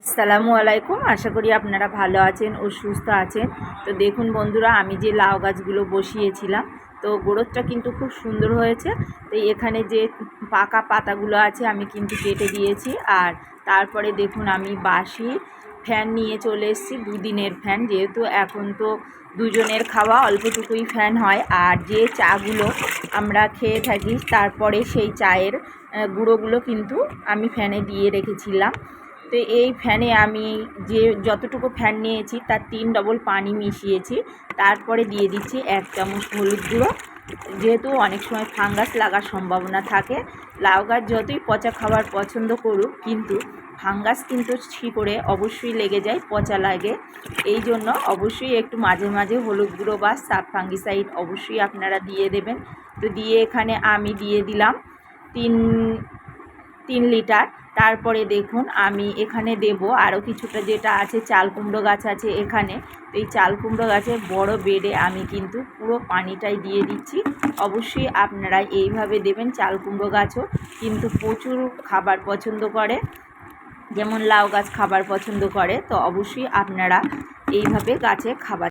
আসসালামু আলাইকুম। আশা করি আপনারা ভালো আছেন ও সুস্থ আছেন। তো দেখুন বন্ধুরা, আমি যে লাউ গাছগুলো বসিয়েছিলাম, তো গ্রোথটা কিন্তু খুব সুন্দর হয়েছে। তো এখানে যে পাকা পাতাগুলো আছে আমি কিন্তু কেটে দিয়েছি। আর তারপরে দেখুন আমি বাসি ফ্যান নিয়ে চলে এসেছি, দুদিনের ফ্যান, যেহেতু এখন তো দুজনের খাওয়া, অল্পটুকুই ফ্যান হয়। আর যে চাগুলো আমরা খেয়ে থাকি তারপরে সেই চায়ের গুঁড়োগুলো কিন্তু আমি ফ্যানে দিয়ে রেখেছিলাম। তো এই ফ্যানে আমি যে যতটুকু ফ্যান নিয়েছি তার 3 ডবল পানি মিশিয়েছি। তারপরে দিয়ে দিচ্ছি 1 চামচ হলুদ গুঁড়ো। যেহেতু অনেক সময় ফাঙ্গাস লাগার সম্ভাবনা থাকে, লাউ গাছ যতই পচা খাবার পছন্দ করুক, কিন্তু ফাঙ্গাস কিন্তু শিকড়ে অবশ্যই লেগে যায়, পচা লাগে। এই জন্য অবশ্যই একটু মাঝে মাঝে হলুদ গুঁড়ো বা সাব ফাঙ্গিসাইড অবশ্যই আপনারা দিয়ে দেবেন। তো দিয়ে এখানে আমি দিয়ে দিলাম 3 লিটার। তারপরে দেখুন আমি এখানে দেব আরও কিছুটা, যেটা আছে চাল কুমড়ো গাছ আছে এখানে। তো এই চাল কুমড়ো গাছের বড় বেডে আমি কিন্তু পুরো পানিটাই দিয়ে দিচ্ছি। অবশ্যই আপনারা এইভাবে দেবেন। চাল কুমড়ো গাছও কিন্তু প্রচুর খাবার পছন্দ করে, যেমন লাউ গাছ খাবার পছন্দ করে। তো অবশ্যই আপনারা এইভাবে গাছে খাবার